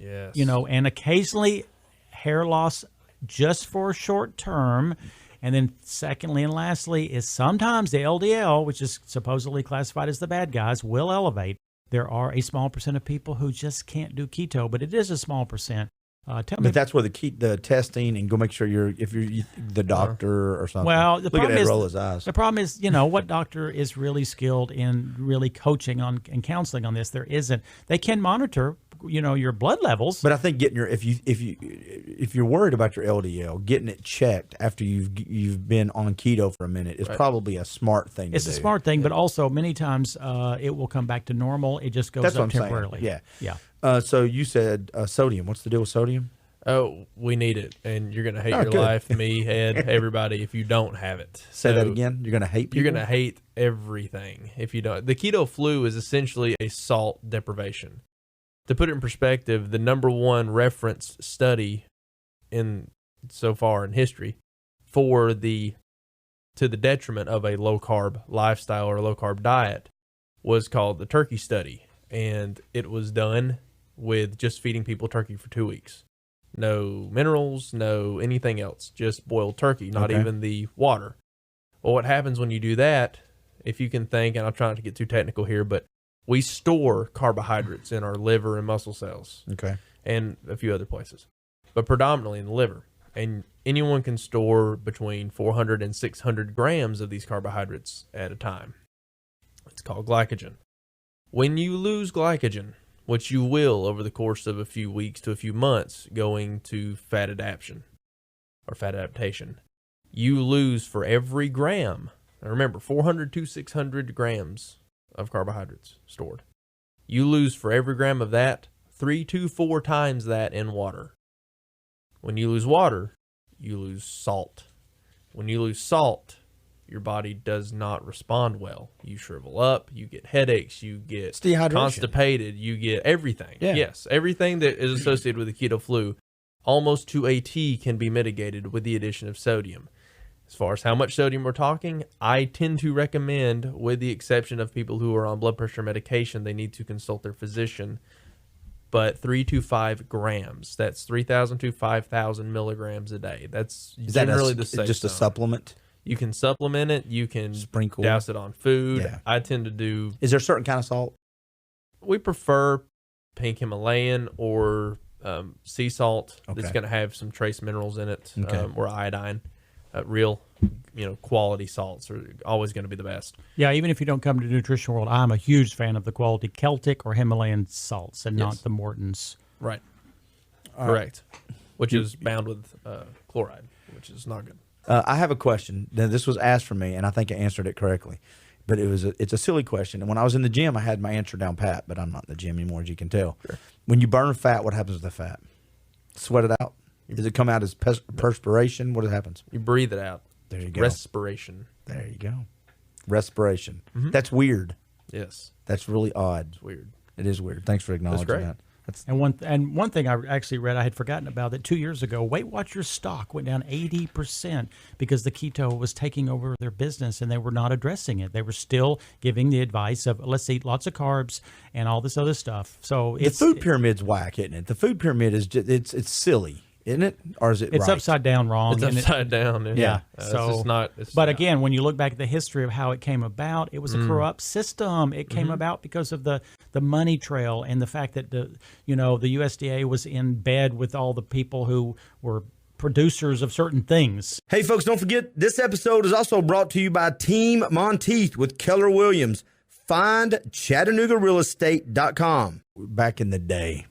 Yes. And occasionally hair loss just for short term. And then secondly and lastly is sometimes the LDL, which is supposedly classified as the bad guys, will elevate. There are a small percent of people who just can't do keto, but it is a small percent. Tell me. But that's where the testing and go make sure if you're the doctor or something. Well, the look at problem Ed is roll his eyes. the problem is, what doctor is really skilled in really coaching on and counseling on this? There isn't. They can monitor, your blood levels. But I think getting if you're worried about your LDL, getting it checked after you've been on keto for a minute is probably a smart thing. It's a smart thing, but also many times it will come back to normal. It just goes That's up what I'm temporarily. saying. Yeah. So you said sodium. What's the deal with sodium? Oh, we need it, and you're gonna hate your good. life, me, Ed, everybody, if you don't have it. Say that So again. You're gonna hate people. You're gonna hate everything if you don't. The keto flu is essentially a salt deprivation. To put it in perspective, the number one reference study in so far in history to the detriment of a low carb lifestyle or low carb diet was called the turkey study, and it was done with just feeding people turkey for 2 weeks. No minerals, no anything else, just boiled turkey, not Okay. even the water. Well, what happens when you do that, if you can think, and I'll try not to get too technical here, but we store carbohydrates in our liver and muscle cells Okay. and a few other places, but predominantly in the liver. And anyone can store between 400 and 600 grams of these carbohydrates at a time. It's called glycogen. When you lose glycogen, which you will over the course of a few weeks to a few months going to fat adaptation or fat adaptation, you lose for every gram. Now remember, 400 to 600 grams of carbohydrates stored. You lose for every gram of that 3 to 4 times that in water. When you lose water, you lose salt. When you lose salt, your body does not respond well. You shrivel up, you get headaches, you get It's dehydration. constipated, you get everything. Yeah. Yes, everything that is associated with the keto flu, almost to a T, can be mitigated with the addition of sodium. As far as how much sodium we're talking, I tend to recommend, with the exception of people who are on blood pressure medication, they need to consult their physician, but 3 to 5 grams. That's 3,000 to 5,000 milligrams a day. That's generally the safe just a zone. supplement? You can supplement it. You can Sprinkle. douse it on food. Yeah. I tend to do. Is there a certain kind of salt? We prefer pink Himalayan or sea salt. That's Okay. going to have some trace minerals in it, Okay. or iodine. Real, quality salts are always going to be the best. Yeah, even if you don't come to Nutrition World, I'm a huge fan of the quality Celtic or Himalayan salts and not Yes. the Morton's. Right. Correct. Which is bound with chloride, which is not good. I have a question. Now, this was asked for me, and I think I answered it correctly. But it's a silly question. And when I was in the gym, I had my answer down pat, but I'm not in the gym anymore, as you can tell. Sure. When you burn fat, what happens to the fat? Sweat it out? Does it come out as perspiration? What happens? You breathe it out. There you go. Respiration. There you go. Respiration. Mhm. That's weird. Yes. That's really odd. It's weird. It is weird. Thanks for acknowledging great. that. And one thing I actually read, I had forgotten about, that 2 years ago, Weight Watchers stock went down 80% because the keto was taking over their business and they were not addressing it. They were still giving the advice of let's eat lots of carbs and all this other stuff. So The food pyramid's whack, isn't it? The food pyramid is just, it's silly, isn't it? Or is it it's right? upside down wrong. It's and upside down. Yeah. It's So, just not. It's but not. again, when you look back at the history of how it came about, it was a corrupt system. It came about because of the money trail and the fact that the USDA was in bed with all the people who were producers of certain things. Hey, folks, don't forget, this episode is also brought to you by Team Monteith with Keller Williams. Find ChattanoogaRealEstate.com. Back in the day,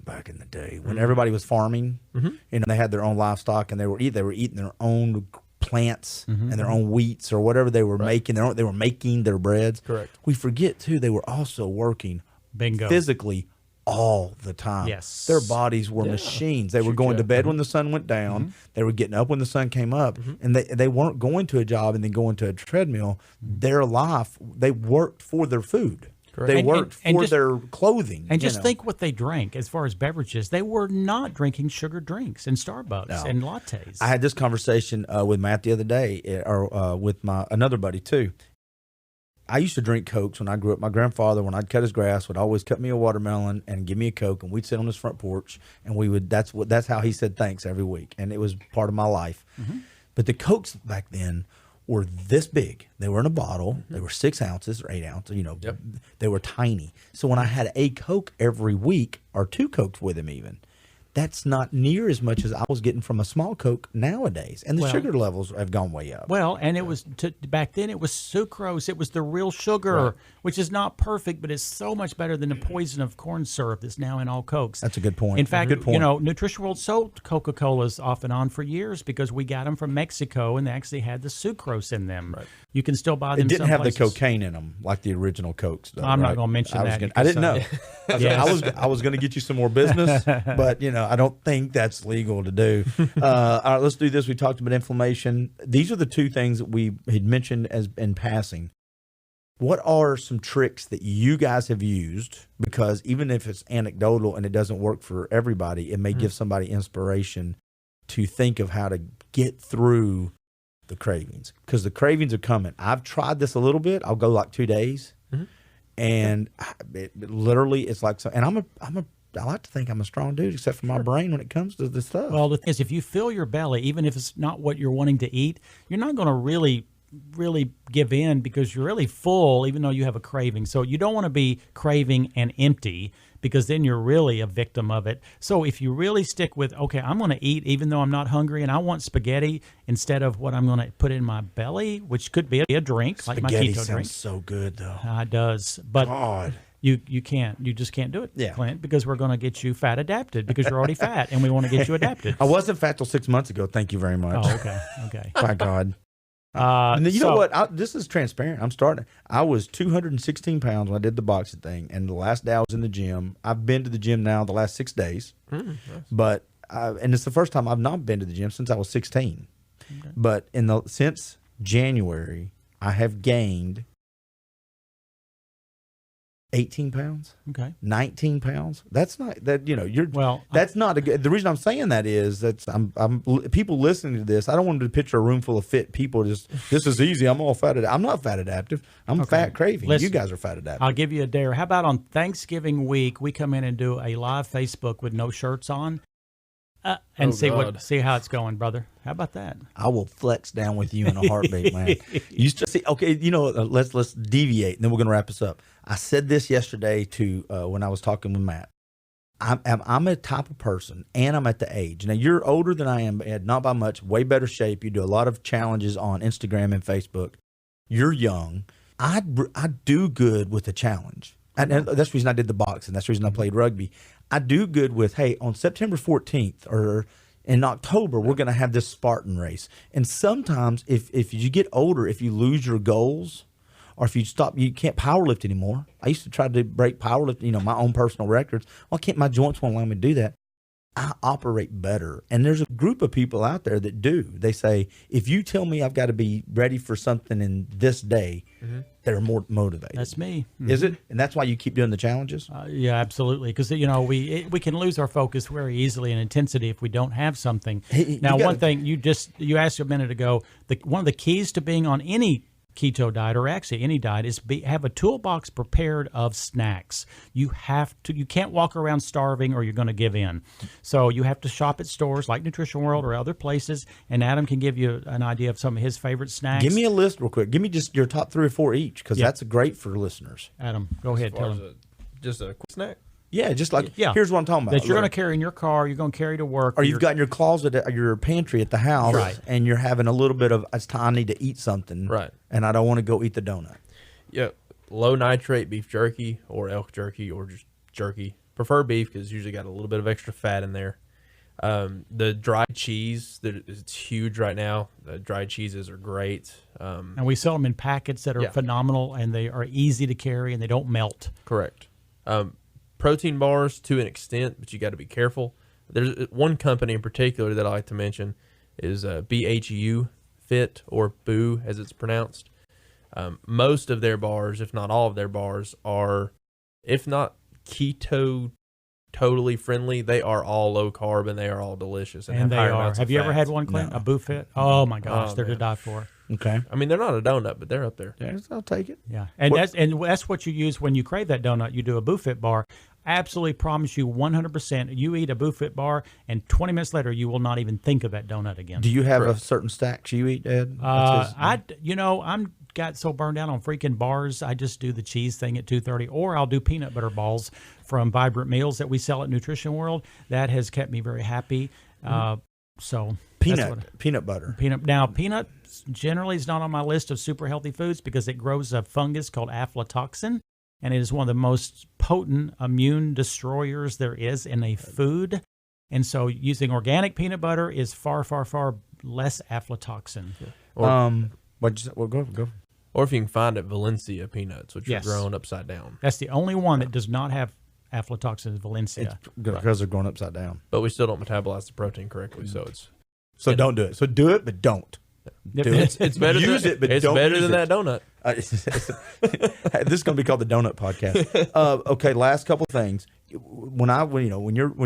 when everybody was farming, they had their own livestock and they were eating their own plants and their own wheats or whatever they were making. They were making their breads. Correct. We forget too, they were also working physically all the time. Yes. Their bodies were machines. They were going to bed when the sun went down. They were getting up when the sun came up. And they weren't going to a job and then going to a treadmill. Their life, they worked for their food. Correct. They worked for their clothing. And just think what they drank as far as beverages. They were not drinking sugar drinks and Starbucks and lattes. I had this conversation with Matt the other day, or with another buddy too. I used to drink Cokes when I grew up. My grandfather, when I'd cut his grass, would always cut me a watermelon and give me a Coke, and we'd sit on his front porch, and we would. That's how he said thanks every week, and it was part of my life. But the Cokes back then were this big. They were in a bottle. They were 6 ounces or 8 ounces. They were tiny. So when I had a Coke every week, or 2 Cokes with him even, that's not near as much as I was getting from a small Coke nowadays. And the sugar levels have gone way up. Well, and it was back then it was sucrose. It was the real sugar, which is not perfect, but it's so much better than the poison of corn syrup that's now in all Cokes. That's a good point. In fact, Nutrition World sold Coca-Colas off and on for years because we got them from Mexico, and they actually had the sucrose in them. Right. You can still buy them. It didn't have the cocaine in them like the original Cokes, though. I'm not going to mention that. I didn't know. I was going to get you some more business, but I don't think that's legal to do. All right, let's do this. We talked about inflammation. These are the 2 things that we had mentioned as in passing. What are some tricks that you guys have used? Because even if it's anecdotal and it doesn't work for everybody, it may give somebody inspiration to think of how to get through the cravings, because the cravings are coming. I've tried this a little bit. I'll go like 2 days, and literally it's like so. And I like to think I'm a strong dude, except for my brain when it comes to this stuff. Well, the thing is, if you fill your belly, even if it's not what you're wanting to eat, you're not going to really give in because you're really full, even though you have a craving. So you don't want to be craving and empty, because then you're really a victim of it. So if you really stick with, okay, I'm going to eat even though I'm not hungry, and I want spaghetti instead of what I'm going to put in my belly, which could be a drink, spaghetti, like my keto sounds drink. So good though. It does, but God. You just can't do it, Clint, because we're going to get you fat adapted, because you're already fat and we want to get you adapted. I wasn't fat till 6 months ago. Thank you very much. Oh, okay. By God. And then you know what? This is transparent. I was 216 pounds when I did the boxing thing, and the last day I was in the gym. I've been to the gym now the last 6 days, nice. But and it's the first time I've not been to the gym since I was 16. Okay. But since January, I have gained 18 pounds. Okay. 19 pounds. That's not that, that's not a good. The reason I'm saying that is I'm people listening to this. I don't want them to picture a room full of fit people. This is easy. I'm all fat. I'm not fat adaptive. I'm fat craving. Listen, you guys are fat adaptive. I'll give you a dare. How about on Thanksgiving week, we come in and do a live Facebook with no shirts on, and see how it's going, brother. How about that? I will flex down with you in a heartbeat, man. You see, okay, let's deviate, and then we're going to wrap this up. I said this yesterday when I was talking with Matt. I'm a type of person, and I'm at the age. Now, you're older than I am, Ed, not by much, way better shape. You do a lot of challenges on Instagram and Facebook. You're young. I do good with a challenge. And that's the reason I did the boxing. That's the reason I played rugby. I do good with, hey, on September 14th or in October, we're going to have this Spartan race. And sometimes if you get older, if you lose your goals, or if you stop, you can't powerlift anymore. I used to try to break powerlift, my own personal records. Well, my joints won't allow me to do that. I operate better. And there's a group of people out there that do. They say, if you tell me I've got to be ready for something in this day, they're more motivated. That's me. Is it? And that's why you keep doing the challenges? Yeah, absolutely. Because, we can lose our focus very easily in intensity if we don't have something. Now, one thing you asked a minute ago, one of the keys to being on any keto diet, or actually any diet, is have a toolbox prepared of snacks. You can't walk around starving or you're going to give in. So you have to shop at stores like Nutrition World or other places, and Adam can give you an idea of some of his favorite snacks. Give me a list real quick. Give me just your top 3 or 4 each, because that's great for listeners. Adam, go ahead, tell them. Just a quick snack? Yeah, just like, here's what I'm talking about. That you're going to carry in your car, you're going to carry to work. Or you've got in your closet or your pantry at the house, right, and you're having a little bit of, I need to eat something. Right. And I don't want to go eat the donut. Yeah. Low nitrate beef jerky or elk jerky or just jerky. Prefer beef because it's usually got a little bit of extra fat in there. The dried cheese, it's huge right now. Dried cheeses are great. And we sell them in packets that are phenomenal, and they are easy to carry, and they don't melt. Correct. Protein bars to an extent, but you got to be careful. There's one company in particular that I like to mention is BHU Fit, or Boo as it's pronounced. Most of their bars, if not all of their bars, are, if not keto totally friendly, they are all low carb and they are all delicious. And they are. Have you ever had one, Clint? No. AbuFit? Oh my gosh, they're to die for. Okay. I mean, they're not a donut, but they're up there. Yes, I'll take it. Yeah, and that's what you use when you crave that donut. You do a AbuFit bar. Absolutely promise you 100%. You eat a AbuFit bar, and 20 minutes later, you will not even think of that donut again. Do you have a certain stacks you eat, Ed? I'm got so burned out on freaking bars. I just do the cheese thing at 2:30, or I'll do peanut butter balls from Vibrant Meals that we sell at Nutrition World. That has kept me very happy. So peanut butter. Peanut generally is not on my list of super healthy foods because it grows a fungus called aflatoxin, and it is one of the most potent immune destroyers there is in a food. And so using organic peanut butter is far, far, far less aflatoxin. Go. Or if you can find it, Valencia peanuts, which are grown upside down. That's the only one that does not have aflatoxin is Valencia. It's because they're growing upside down. But we still don't metabolize the protein correctly, so it's... So don't do it. So do it, but don't. Do it. It's better use than, it, but it's don't better use than it. that donut. This is going to be called the Donut Podcast. Okay, last couple things. When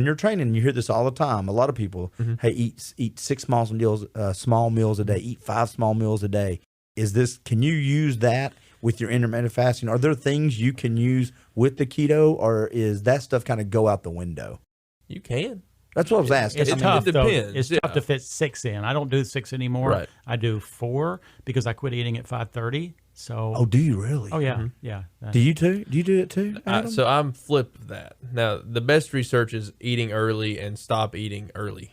you're training, you hear this all the time. A lot of people, hey, eat 6 small meals a day. Eat 5 small meals a day. Can you use that with your intermittent fasting? Are there things you can use with the keto, or is that stuff kind of go out the window? You can. That's what I was asking. It's tough, it though. depends. It's tough to fit 6 in. I don't do 6 anymore. Right. I do 4 because I quit eating at 5:30. So. Oh, do you really? Oh yeah, yeah. Do you too? Do you do it too, Adam? So I'm flip of that. Now, the best research is eating early and stop eating early.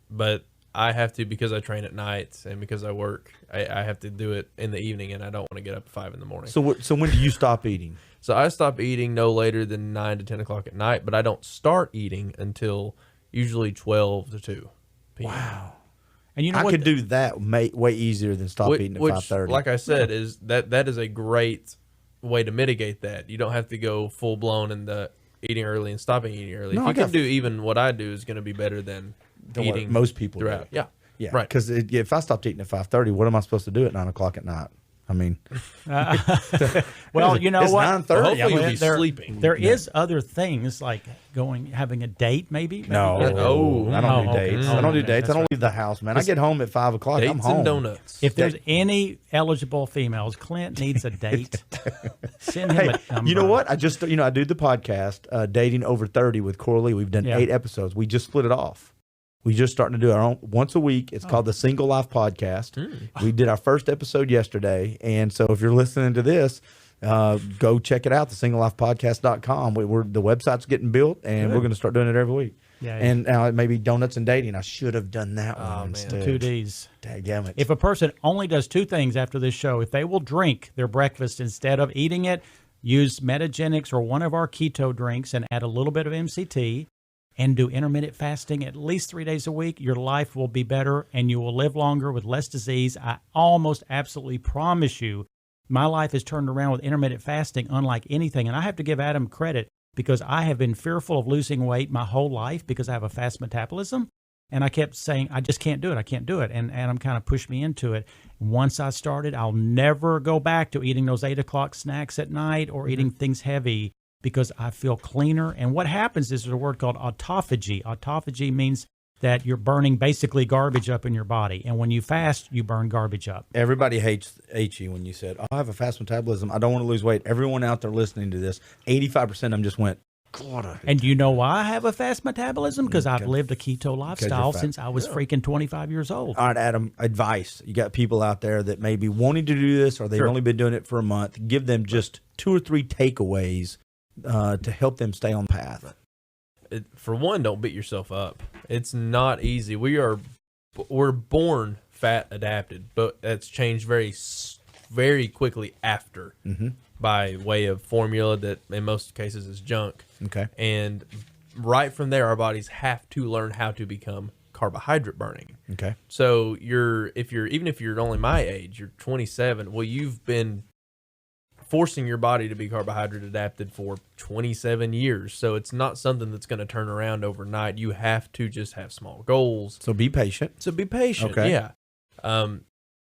But I have to, because I train at night and because I work, I have to do it in the evening, and I don't want to get up at 5 in the morning. So when do you stop eating? So I stop eating no later than 9 to 10 o'clock at night, but I don't start eating until usually 12 to 2 p.m. Wow. And you know I what? could do that way easier than stop eating at 5:30. Like I said, is that is a great way to mitigate that. You don't have to go full blown in the eating early and stopping eating early. No, if you can do even what I do is going to be better than eating most people throughout. do. Yeah, Right. Because if I stopped eating at 5:30, what am I supposed to do at 9 o'clock at night? I mean, well, you know it's what? 9:30. Well, hopefully Yeah, you'll be sleeping. There is other things like having a date, maybe. No, Oh, I don't do okay. dates. Oh, I don't do okay. dates. I That's don't leave the house, man. I get home at 5 o'clock. I'm Dates home. and donuts. If there's any eligible females, Clint needs a date. Send him a number. You know what? I do the podcast, Dating Over 30 with Coralie. We've done 8 episodes. We just split it off. We just starting to do our own once a week. It's called the Single Life Podcast. We did our first episode yesterday. And so if you're listening to this, go check it out, thesinglelifepodcast.com. The website's getting built, and we're going to start doing it every week. Yeah, And now it may be donuts and dating. I should have done that one instead. 2 Ds. Dadgummit. If a person only does 2 things after this show, if they will drink their breakfast instead of eating it, use Metagenics or one of our keto drinks and add a little bit of MCT, and do intermittent fasting at least 3 days a week, your life will be better and you will live longer with less disease. I almost absolutely promise you, my life has turned around with intermittent fasting unlike anything. And I have to give Adam credit because I have been fearful of losing weight my whole life because I have a fast metabolism. And I kept saying, I just can't do it. I can't do it. And Adam kind of pushed me into it. Once I started, I'll never go back to eating those 8 o'clock snacks at night or eating things heavy, because I feel cleaner. And what happens is there's a word called autophagy. Autophagy means that you're burning basically garbage up in your body. And when you fast, you burn garbage up. Everybody hates you when you said, I have a fast metabolism. I don't want to lose weight. Everyone out there listening to this, 85% of them just went, God. And do you know why I have a fast metabolism? Because I've lived a keto lifestyle since I was freaking 25 years old. All right, Adam, advice. You got people out there that may be wanting to do this, or they've only been doing it for a month. Give them just 2 or 3 takeaways to help them stay on the path. For one, don't beat yourself up. It's not easy. We're born fat adapted, but that's changed very, very quickly after by way of formula that in most cases is junk. Okay. And right from there, our bodies have to learn how to become carbohydrate burning. Okay. So even if you're only my age, you're 27. Well, you've been forcing your body to be carbohydrate adapted for 27 years. So it's not something that's going to turn around overnight. You have to just have small goals. So be patient. Okay. Yeah.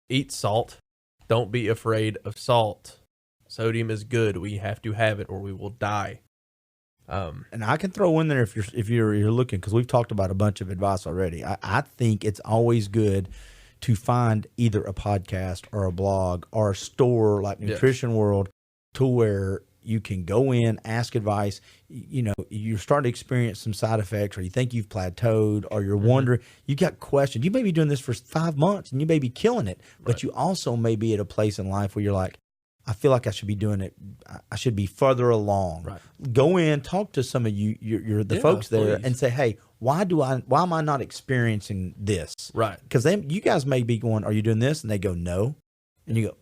Eat salt. Don't be afraid of salt. Sodium is good. We have to have it or we will die. And I can throw in there if you're looking, because we've talked about a bunch of advice already. I think it's always good to find either a podcast or a blog or a store like Nutrition World, to where you can go in, ask advice. You know, you're starting to experience some side effects, or you think you've plateaued, or you're wondering, you got questions. You may be doing this for 5 months and you may be killing it, but you also may be at a place in life where you're like, I feel like I should be doing it. I should be further along. Right. Go in, talk to some of you're the folks there, and say, hey, why am I not experiencing this? Right. Because you guys may be going, are you doing this? And they go, no. And you go,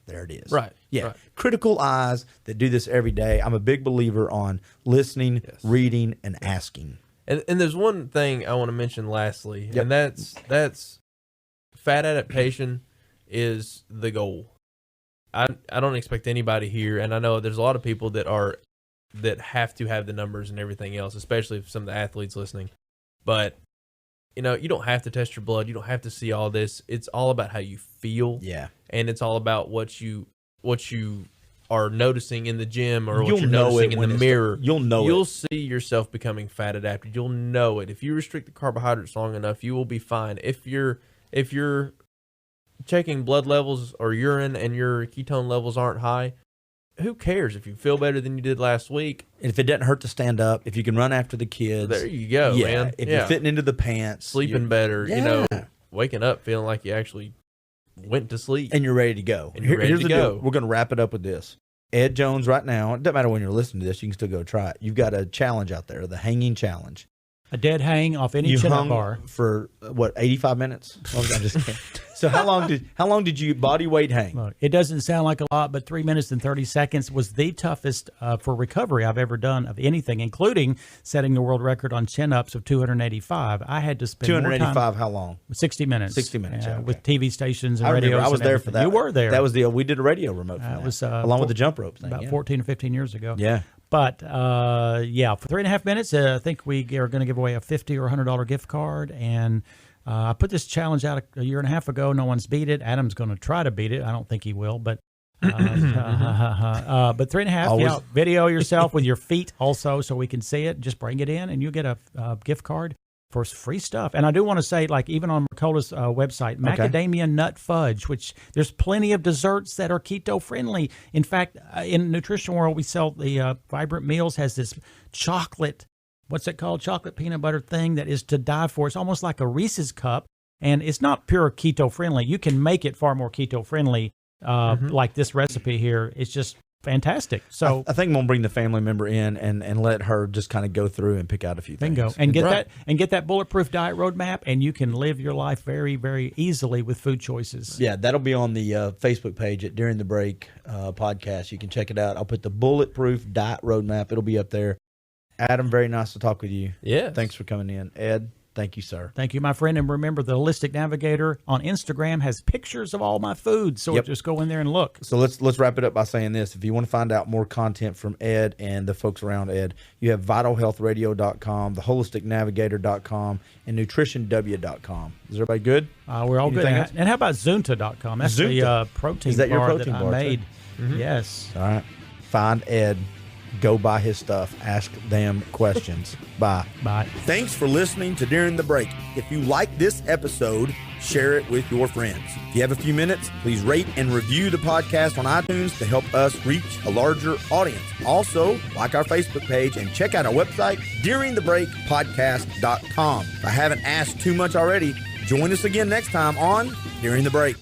there it is. Right. Yeah. Right. Critical eyes that do this every day. I'm a big believer on listening, reading, and asking. And there's one thing I want to mention lastly, and that's fat adaptation is the goal. I don't expect anybody here, and I know there's a lot of people that have to have the numbers and everything else, especially if some of the athletes listening. But you know, you don't have to test your blood. You don't have to see all this. It's all about how you feel. Yeah. And it's all about what you are noticing in the gym, or what you're noticing in the mirror. You'll see yourself becoming fat adapted. You'll know it. If you restrict the carbohydrates long enough, you will be fine. If you're checking blood levels or urine and your ketone levels aren't high, who cares if you feel better than you did last week? And if it doesn't hurt to stand up, if you can run after the kids. There you go, man. If you're fitting into the pants. Sleeping better, you know, waking up feeling like you actually went to sleep. And you're ready to go. Here's the deal. We're going to wrap it up with this. Ed Jones right now, it doesn't matter when you're listening to this, you can still go try it. You've got a challenge out there, the hanging challenge. A dead hang off any chin-up bar for what, 85 minutes? I'm just kidding. So how long did you body weight hang? Look, it doesn't sound like a lot, but 3 minutes and 30 seconds was the toughest for recovery I've ever done of anything, including setting the world record on chin-ups of 285. I had to spend 285. more time, how long? 60 minutes. 60 minutes. Yeah, okay. With TV stations and I radios. Remember, I was there for that. You were there. That was we did a radio remote for that. It was along with the jump rope thing. About 14 or 15 years ago. Yeah. But, for 3.5 minutes, I think we are going to give away a $50 or $100 gift card. And I put this challenge out a year and a half ago. No one's beat it. Adam's going to try to beat it. I don't think he will. But but 3.5, video yourself with your feet also so we can see it. Just bring it in, and you'll get a gift card for free stuff. And I do want to say, like, even on Mercola's website, macadamia nut fudge, which there's plenty of desserts that are keto friendly. In fact, in Nutrition World, we sell the Vibrant Meals has this chocolate, what's it called? Chocolate peanut butter thing that is to die for. It's almost like a Reese's cup, and it's not pure keto friendly. You can make it far more keto friendly, like this recipe here. It's just fantastic. So I think I'm gonna bring the family member in and let her just kind of go through and pick out a few things. Bingo. And get that bulletproof diet roadmap, and you can live your life very, very easily with food choices. Yeah, that'll be on the Facebook page at During the Break podcast. You can check it out. I'll put the bulletproof diet roadmap. It'll be up there. Adam, very nice to talk with you. Yeah. Thanks for coming in. Ed, thank you, sir. Thank you, my friend. And remember, the Holistic Navigator on Instagram has pictures of all my food. So just go in there and look. So let's wrap it up by saying this. If you want to find out more content from Ed and the folks around Ed, you have vitalhealthradio.com, theholisticnavigator.com, and nutritionw.com. Is everybody good? We're all Anything good. else? And how about Zunta.com? That's the protein Is that your bar protein that bar, I made. Mm-hmm. Yes. All right. Find Ed. Go buy his stuff. Ask them questions. Bye. Bye. Thanks for listening to During the Break. If you like this episode, share it with your friends. If you have a few minutes, please rate and review the podcast on iTunes to help us reach a larger audience. Also, like our Facebook page and check out our website, duringthebreakpodcast.com. If I haven't asked too much already, join us again next time on During the Break.